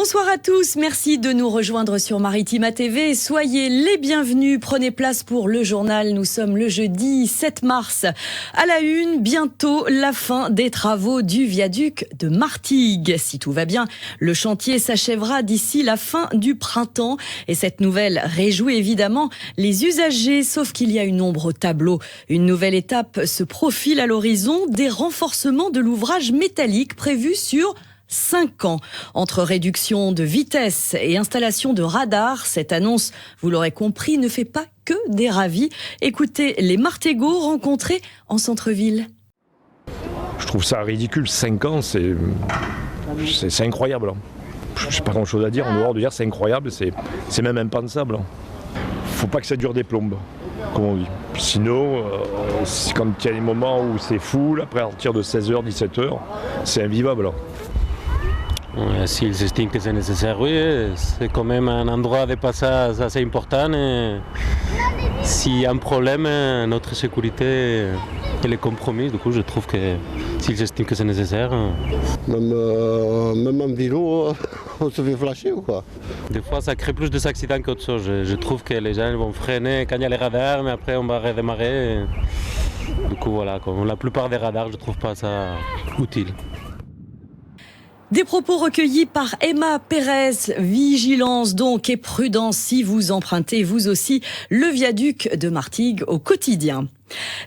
Bonsoir à tous, merci de nous rejoindre sur Maritima TV. Soyez les bienvenus, prenez place pour le journal. Nous sommes le jeudi 7 mars. À la une, bientôt la fin des travaux du viaduc de Martigues. Si tout va bien, le chantier s'achèvera d'ici la fin du printemps. Et cette nouvelle réjouit évidemment les usagers, sauf qu'il y a une ombre au tableau. Une nouvelle étape se profile à l'horizon, des renforcements de l'ouvrage métallique prévus sur 5 ans. Entre réduction de vitesse et installation de radars, cette annonce, vous l'aurez compris, ne fait pas que des ravis. Écoutez les Martégots rencontrés en centre-ville. Je trouve ça ridicule, 5 ans, c'est incroyable. Je n'ai pas grand-chose à dire, en dehors de dire c'est incroyable, c'est même impensable. Faut pas que ça dure des plombes, comme on dit. Sinon, quand il y a des moments où c'est full, après à partir de 16h, 17h, c'est invivable. S'ils estiment que c'est nécessaire, oui, c'est quand même un endroit de passage assez important. S'il y a un problème, notre sécurité elle est compromise. Du coup, je trouve que s'ils estiment que c'est nécessaire. Même en vélo, on se fait flasher ou quoi? Des fois, ça crée plus d'accidents qu'autre chose. Je trouve que les gens vont freiner quand il y a les radars, mais après, on va redémarrer. Du coup, voilà, comme la plupart des radars, je trouve pas ça utile. Des propos recueillis par Emma Pérez. Vigilance donc et prudence si vous empruntez vous aussi le viaduc de Martigues au quotidien.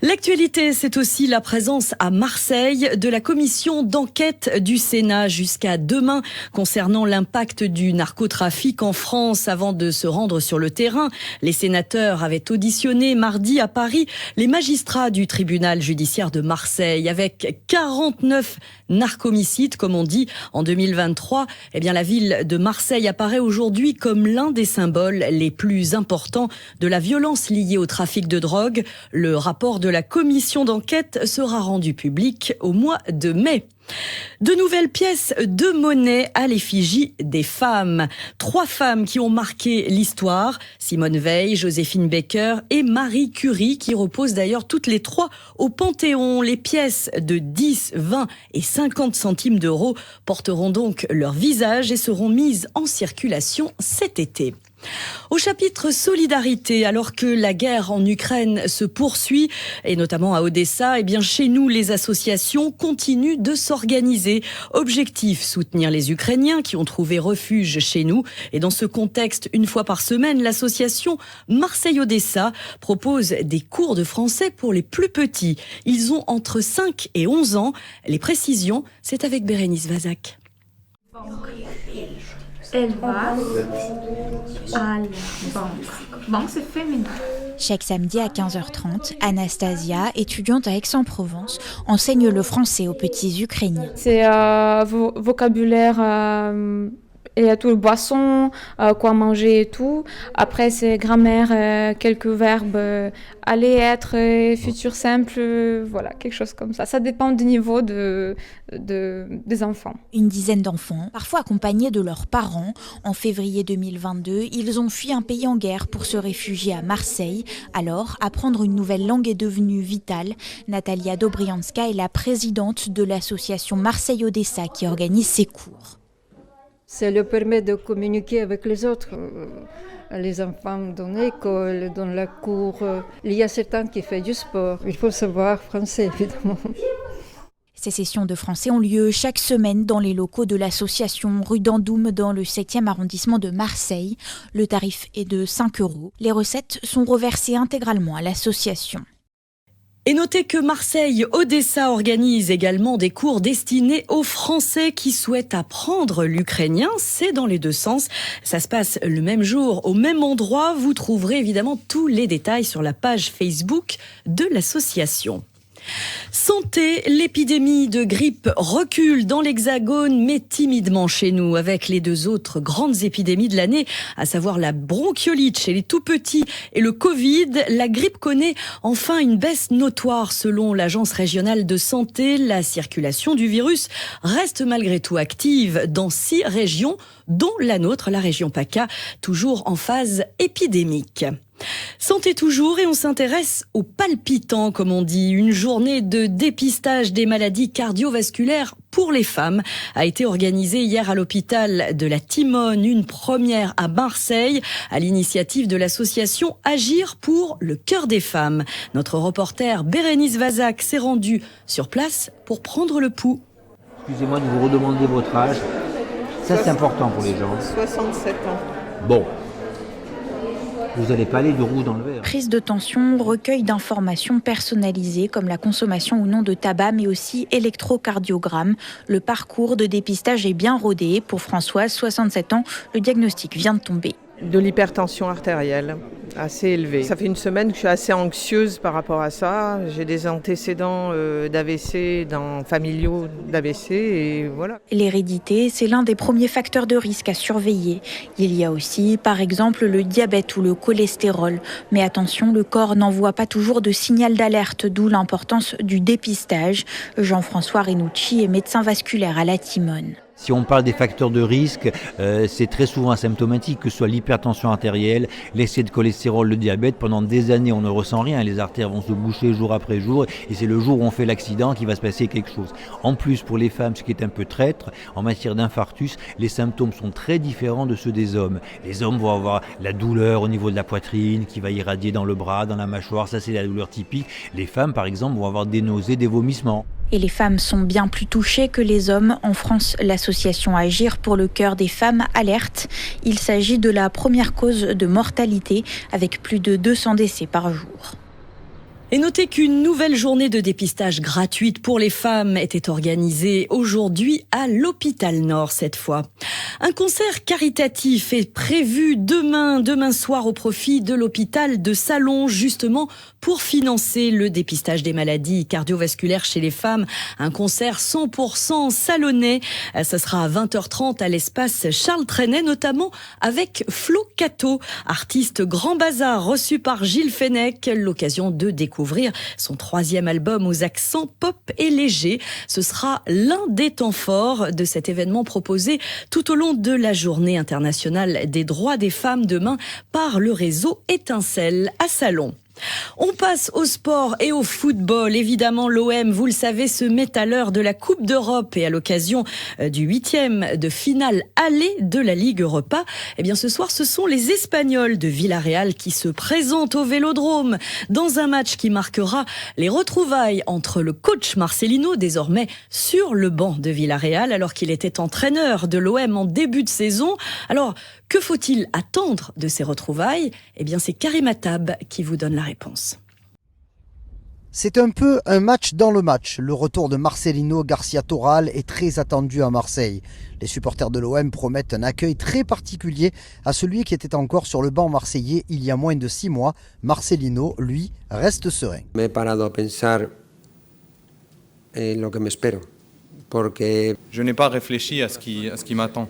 L'actualité, c'est aussi la présence à Marseille de la commission d'enquête du Sénat jusqu'à demain concernant l'impact du narcotrafic en France. Avant de se rendre sur le terrain, les sénateurs avaient auditionné mardi à Paris les magistrats du tribunal judiciaire de Marseille avec 49 narcomicides, comme on dit, en 2023. Eh bien, la ville de Marseille apparaît aujourd'hui comme l'un des symboles les plus importants de la violence liée au trafic de drogue. Le rapport de la commission d'enquête sera rendu public au mois de mai. De nouvelles pièces de monnaie à l'effigie des femmes. 3 femmes qui ont marqué l'histoire. Simone Veil, Joséphine Baker et Marie Curie, qui reposent d'ailleurs toutes les 3 au Panthéon. Les pièces de 10, 20 et 50 centimes d'euros porteront donc leur visage et seront mises en circulation cet été. Au chapitre solidarité, alors que la guerre en Ukraine se poursuit, et notamment à Odessa, eh bien chez nous, les associations continuent de s'organiser. Objectif, soutenir les Ukrainiens qui ont trouvé refuge chez nous. Et dans ce contexte, une fois par semaine, l'association Marseille-Odessa propose des cours de français pour les plus petits. Ils ont entre 5 et 11 ans. Les précisions, c'est avec Bérénice Vazac. Elle va à la banque. Banque, c'est féminin. Chaque samedi à 15h30, Anastasia, étudiante à Aix-en-Provence, enseigne le français aux petits Ukrainiens. C'est vocabulaire, il y a tout le boisson, quoi manger et tout. Après, c'est grammaire, quelques verbes, aller, être, futur simple, voilà, quelque chose comme ça. Ça dépend du niveau des enfants. Une dizaine d'enfants, parfois accompagnés de leurs parents. En février 2022, ils ont fui un pays en guerre pour se réfugier à Marseille. Alors, apprendre une nouvelle langue est devenu vital. Natalia Dobrianska est la présidente de l'association Marseille-Odessa qui organise ces cours. Ça leur permet de communiquer avec les autres, les enfants dans l'école, dans la cour. Il y a certains qui font du sport. Il faut savoir français, évidemment. Ces sessions de français ont lieu chaque semaine dans les locaux de l'association rue d'Andoum dans le 7e arrondissement de Marseille. Le tarif est de 5 €. Les recettes sont reversées intégralement à l'association. Et notez que Marseille-Odessa organise également des cours destinés aux Français qui souhaitent apprendre l'ukrainien. C'est dans les deux sens. Ça se passe le même jour, au même endroit. Vous trouverez évidemment tous les détails sur la page Facebook de l'association. Santé, l'épidémie de grippe recule dans l'Hexagone, mais timidement chez nous, avec les 2 autres grandes épidémies de l'année, à savoir la bronchiolite chez les tout-petits et le Covid. La grippe connaît enfin une baisse notoire selon l'Agence régionale de santé. La circulation du virus reste malgré tout active dans 6 régions, dont la nôtre, la région PACA, toujours en phase épidémique. Santé toujours, et on s'intéresse aux palpitants, comme on dit. Une journée de dépistage des maladies cardiovasculaires pour les femmes a été organisée hier à l'hôpital de la Timone, une première à Marseille, à l'initiative de l'association Agir pour le cœur des femmes. Notre reporter Bérénice Vazac s'est rendue sur place pour prendre le pouls. Excusez-moi de vous redemander votre âge. Ça, c'est important pour les gens. 67 ans. Bon. Vous n'allez pas aller du rouge dans le verre. Prise de tension, recueil d'informations personnalisées comme la consommation ou non de tabac, mais aussi électrocardiogramme. Le parcours de dépistage est bien rodé. Pour Françoise, 67 ans, le diagnostic vient de tomber. De l'hypertension artérielle, assez élevée. Ça fait une semaine que je suis assez anxieuse par rapport à ça. J'ai des antécédents d'AVC, familiaux d'AVC et voilà. L'hérédité, c'est l'un des premiers facteurs de risque à surveiller. Il y a aussi, par exemple, le diabète ou le cholestérol. Mais attention, le corps n'envoie pas toujours de signal d'alerte, d'où l'importance du dépistage. Jean-François Renucci est médecin vasculaire à la Timone. Si on parle des facteurs de risque, c'est très souvent asymptomatique, que ce soit l'hypertension artérielle, l'excès de cholestérol, le diabète. Pendant des années, on ne ressent rien. Les artères vont se boucher jour après jour et c'est le jour où on fait l'accident qu'il va se passer quelque chose. En plus, pour les femmes, ce qui est un peu traître, en matière d'infarctus, les symptômes sont très différents de ceux des hommes. Les hommes vont avoir la douleur au niveau de la poitrine qui va irradier dans le bras, dans la mâchoire. Ça, c'est la douleur typique. Les femmes, par exemple, vont avoir des nausées, des vomissements. Et les femmes sont bien plus touchées que les hommes. En France, l'association Agir pour le cœur des femmes alerte. Il s'agit de la première cause de mortalité, avec plus de 200 décès par jour. Et notez qu'une nouvelle journée de dépistage gratuite pour les femmes était organisée aujourd'hui à l'hôpital Nord cette fois. Un concert caritatif est prévu demain soir au profit de l'hôpital de Salon, justement pour financer le dépistage des maladies cardiovasculaires chez les femmes. Un concert 100% salonnais. Ça sera à 20h30 à l'espace Charles Trenet, notamment avec Flo Cato, artiste Grand Bazar reçu par Gilles Fenech. L'occasion de découvrir son 3e album aux accents pop et légers. Ce sera l'un des temps forts de cet événement proposé tout au long de la Journée internationale des droits des femmes demain par le réseau Étincelle à Salon. On passe au sport et au football. Évidemment, l'OM, vous le savez, se met à l'heure de la Coupe d'Europe et à l'occasion du 8e de finale aller de la Ligue Europa. Eh bien, ce soir, ce sont les Espagnols de Villarreal qui se présentent au Vélodrome dans un match qui marquera les retrouvailles entre le coach Marcelino, désormais sur le banc de Villarreal, alors qu'il était entraîneur de l'OM en début de saison. Alors, que faut-il attendre de ces retrouvailles ? Eh bien, c'est Karim Attab qui vous donne la réponse. C'est un peu un match dans le match. Le retour de Marcelino Garcia Toral est très attendu à Marseille. Les supporters de l'OM promettent un accueil très particulier à celui qui était encore sur le banc marseillais il y a moins de 6 mois. Marcelino, lui, reste serein. Me he parado a pensar en lo que me espero, porque je n'ai pas réfléchi à ce qui m'attend.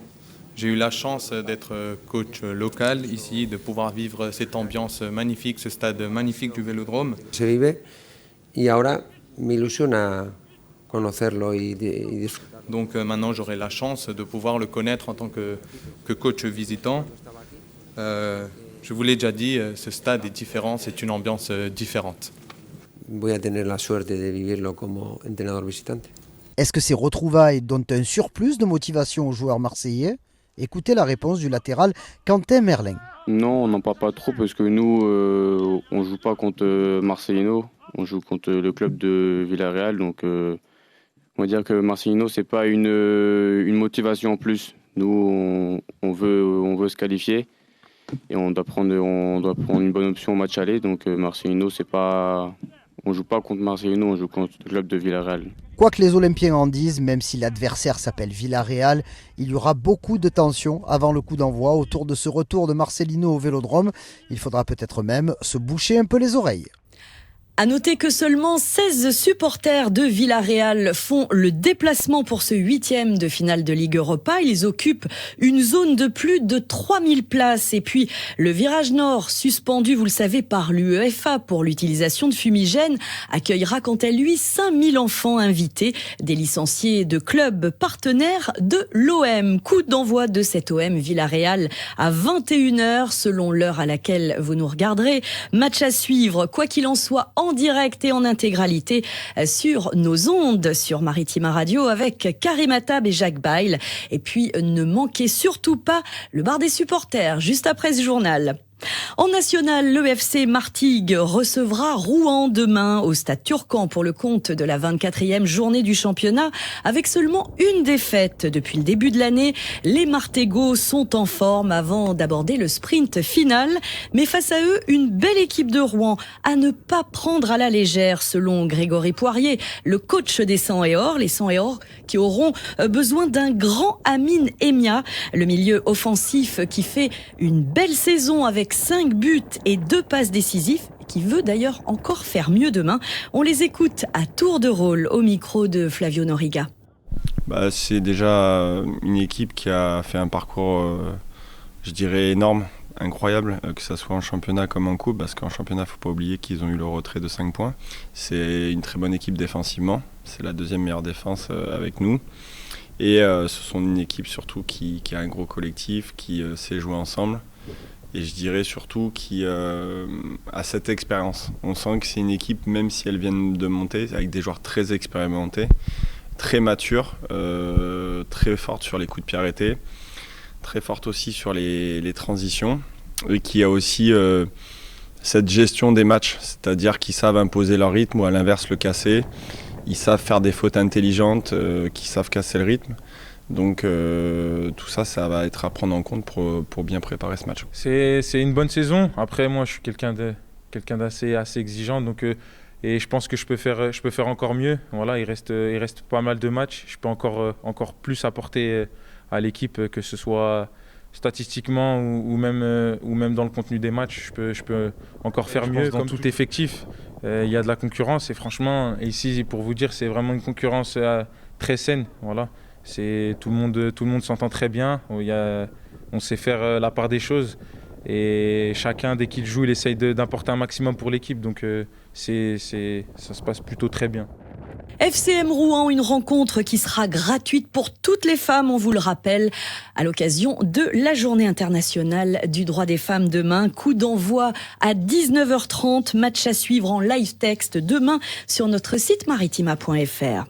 J'ai eu la chance d'être coach local ici, de pouvoir vivre cette ambiance magnifique, ce stade magnifique du Vélodrome. Se vive y ahora me ilusiona conocerlo y disfrutar. Donc maintenant j'aurai la chance de pouvoir le connaître en tant que coach visitant. Je vous l'ai déjà dit, ce stade est différent, c'est une ambiance différente. Voy a tener la suerte de vivirlo como entrenador visitante. Est-ce que ces retrouvailles donnent un surplus de motivation aux joueurs marseillais ? Écoutez la réponse du latéral Quentin Merlin. Non, on n'en parle pas trop parce que nous, on ne joue pas contre Marcelino, on joue contre le club de Villarreal. Donc on va dire que Marcelino, ce n'est pas une motivation en plus. Nous, on veut se qualifier et on doit prendre une bonne option au match aller. Donc Marcelino, c'est pas... On ne joue pas contre Marcelino, on joue contre le club de Villarreal. Quoi que les Olympiens en disent, même si l'adversaire s'appelle Villarreal, il y aura beaucoup de tensions avant le coup d'envoi autour de ce retour de Marcelino au Vélodrome. Il faudra peut-être même se boucher un peu les oreilles. À noter que seulement 16 supporters de Villarreal font le déplacement pour ce 8e de finale de Ligue Europa. Ils occupent une zone de plus de 3000 places. Et puis, le virage nord, suspendu, vous le savez, par l'UEFA pour l'utilisation de fumigènes, accueillera quant à lui 5000 enfants invités, des licenciés de clubs partenaires de l'OM. Coup d'envoi de cet OM Villarreal à 21h, selon l'heure à laquelle vous nous regarderez. Match à suivre, quoi qu'il en soit, en direct et en intégralité sur nos ondes, sur Maritima Radio, avec Karim Attab et Jacques Bail. Et puis, ne manquez surtout pas le bar des supporters, juste après ce journal. En national, le FC Martigues recevra Rouen demain au stade Turcan pour le compte de la 24e journée du championnat. Avec seulement une défaite depuis le début de l'année, les Martégaux sont en forme avant d'aborder le sprint final. Mais face à eux, une belle équipe de Rouen à ne pas prendre à la légère, selon Grégory Poirier, le coach des Sang et Or. Les Sang et Or qui auront besoin d'un grand Amine Emia, le milieu offensif qui fait une belle saison avec 5 buts et 2 passes décisives, qui veut d'ailleurs encore faire mieux demain. On les écoute à tour de rôle au micro de Flavio Noriga. C'est déjà une équipe qui a fait un parcours, je dirais, énorme, incroyable, que ce soit en championnat comme en coupe, parce qu'en championnat, il ne faut pas oublier qu'ils ont eu le retrait de 5 points. C'est une très bonne équipe défensivement, c'est la deuxième meilleure défense avec nous. Et ce sont une équipe surtout qui a un gros collectif, qui sait jouer ensemble. Et je dirais surtout qui a cette expérience. On sent que c'est une équipe, même si elles viennent de monter, avec des joueurs très expérimentés, très matures, très fortes sur les coups de pied arrêtés, très fortes aussi sur les transitions, et qui a aussi cette gestion des matchs, c'est-à-dire qu'ils savent imposer leur rythme ou à l'inverse le casser. Ils savent faire des fautes intelligentes, qui savent casser le rythme. Donc tout ça, ça va être à prendre en compte pour bien préparer ce match. C'est une bonne saison. Après, moi, je suis quelqu'un d'assez exigeant, donc et je pense que je peux faire encore mieux. Voilà, il reste pas mal de matchs. Je peux encore plus apporter à l'équipe, que ce soit statistiquement ou même dans le contenu des matchs. Je peux encore faire mieux dans tout effectif. Il y a de la concurrence et franchement, ici, pour vous dire, c'est vraiment une concurrence très saine. Voilà. Tout le monde s'entend très bien, on sait faire la part des choses et chacun, dès qu'il joue, il essaye d'apporter un maximum pour l'équipe, donc ça se passe plutôt très bien. FCM Rouen, une rencontre qui sera gratuite pour toutes les femmes, on vous le rappelle, à l'occasion de la Journée internationale du droit des femmes demain. Coup d'envoi à 19h30, match à suivre en live texte demain sur notre site maritima.fr.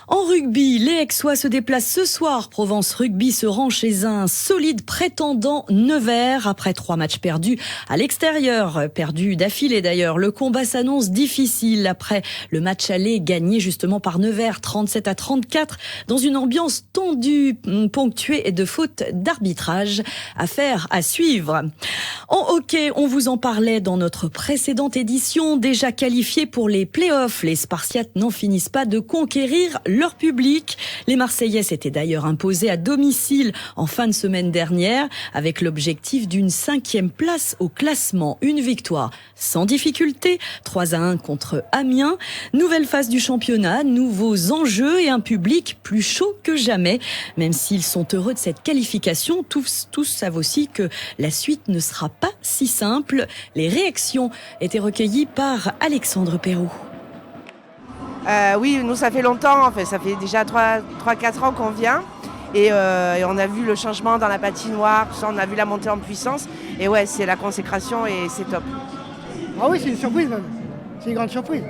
En rugby, les Aixois se déplacent ce soir. Provence Rugby se rend chez un solide prétendant Nevers après 3 matchs perdus à l'extérieur. Perdus d'affilée d'ailleurs. Le combat s'annonce difficile après le match aller gagné justement par Nevers 37-34 dans une ambiance tendue, ponctuée de fautes d'arbitrage. Affaire à suivre. En hockey, on vous en parlait dans notre précédente édition. Déjà qualifiés pour les playoffs, les Spartiates n'en finissent pas de conquérir leur public. Les Marseillais s'étaient d'ailleurs imposés à domicile en fin de semaine dernière avec l'objectif d'une 5e place au classement. Une victoire sans difficulté, 3-1 contre Amiens. Nouvelle phase du championnat, nouveaux enjeux et un public plus chaud que jamais. Même s'ils sont heureux de cette qualification, tous savent aussi que la suite ne sera pas si simple. Les réactions étaient recueillies par Alexandre Perroux. Oui, nous ça fait longtemps, ça fait déjà 3-4 ans qu'on vient et on a vu le changement dans la patinoire, on a vu la montée en puissance et ouais, c'est la consécration et c'est top. Ah oui, c'est une surprise même, c'est une grande surprise.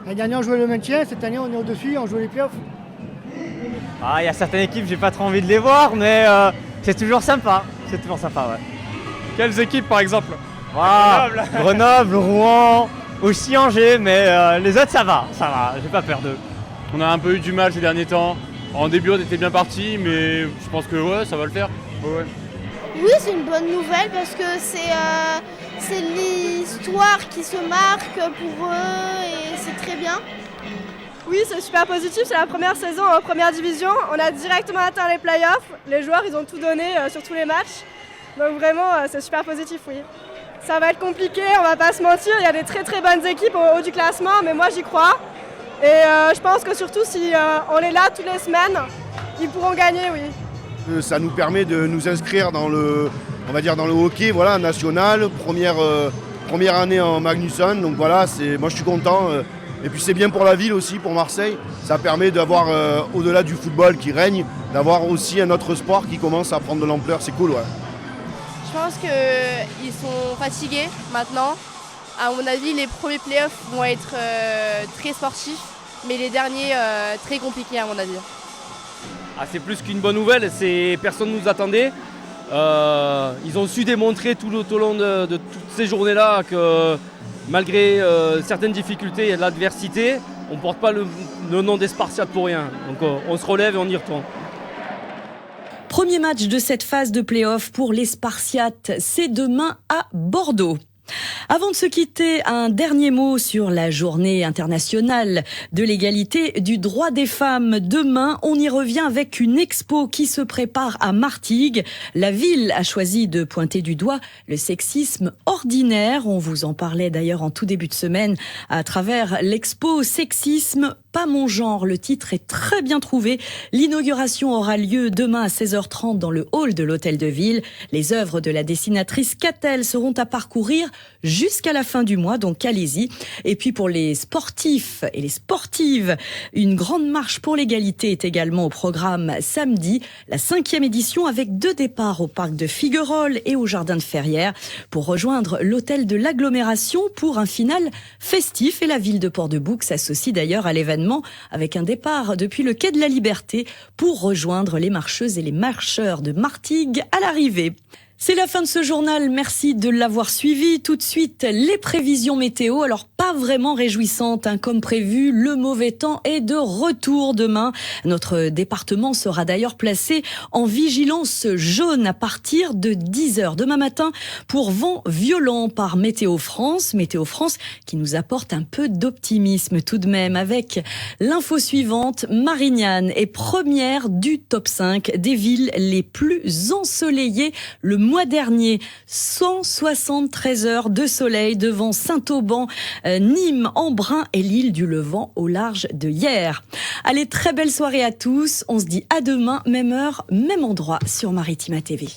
L'année dernière on jouait le maintien, cette année on est au-dessus, on joue les playoffs. Il y a certaines équipes, j'ai pas trop envie de les voir, mais c'est toujours sympa, ouais. Quelles équipes par exemple? Grenoble, Rouen, aussi Angers, mais les autres ça va, j'ai pas peur d'eux. On a un peu eu du mal ces derniers temps. En début on était bien parti, mais je pense que ouais, ça va le faire. Ouais. Oui, c'est une bonne nouvelle parce que c'est l'histoire qui se marque pour eux et c'est très bien. Oui, c'est super positif, c'est la première saison en première division. On a directement atteint les playoffs. Les joueurs, ils ont tout donné sur tous les matchs. Donc vraiment, c'est super positif, oui. Ça va être compliqué, on va pas se mentir, il y a des très très bonnes équipes au haut du classement, mais moi j'y crois. Et je pense que surtout si on est là toutes les semaines, ils pourront gagner, oui. Ça nous permet de nous inscrire dans le hockey, voilà, national, première année en Magnusson, donc voilà, moi je suis content. Et puis c'est bien pour la ville aussi, pour Marseille, ça permet d'avoir, au-delà du football qui règne, d'avoir aussi un autre sport qui commence à prendre de l'ampleur, c'est cool, ouais. Je pense qu'ils sont fatigués maintenant À mon avis, les premiers playoffs vont être très sportifs, mais les derniers très compliqués à mon avis. Ah, c'est plus qu'une bonne nouvelle, personne ne nous attendait. Ils ont su démontrer tout au long de toutes ces journées-là que malgré certaines difficultés et de l'adversité, on ne porte pas le nom des Spartiates pour rien. Donc on se relève et on y retourne. Premier match de cette phase de play-off pour les Spartiates, c'est demain à Bordeaux. Avant de se quitter, un dernier mot sur la journée internationale de l'égalité du droit des femmes. Demain, on y revient avec une expo qui se prépare à Martigues. La ville a choisi de pointer du doigt le sexisme ordinaire. On vous en parlait d'ailleurs en tout début de semaine à travers l'expo Sexisme, pas mon genre. Le titre est très bien trouvé. L'inauguration aura lieu demain à 16h30 dans le hall de l'hôtel de ville. Les œuvres de la dessinatrice Catel seront à parcourir jusqu'à la fin du mois, donc allez-y. Et puis pour les sportifs et les sportives, une grande marche pour l'égalité est également au programme samedi, la 5e édition avec 2 départs au parc de Figuerolles et au jardin de Ferrières pour rejoindre l'hôtel de l'agglomération pour un final festif. Et la ville de Port-de-Bouc s'associe d'ailleurs à l'événement avec un départ depuis le quai de la Liberté pour rejoindre les marcheuses et les marcheurs de Martigues à l'arrivée. C'est la fin de ce journal, merci de l'avoir suivi. Tout de suite, les prévisions météo. Alors, pas vraiment réjouissantes, comme prévu. Le mauvais temps est de retour demain. Notre département sera d'ailleurs placé en vigilance jaune à partir de 10h demain matin pour vent violent par Météo France. Météo France qui nous apporte un peu d'optimisme tout de même avec l'info suivante. Marignane est première du top 5 des villes les plus ensoleillées le mois dernier. 173 heures de soleil devant Saint-Auban, Nîmes, Embrun et l'île du Levant au large de Hyères. Allez, très belle soirée à tous. On se dit à demain, même heure, même endroit sur Maritima TV.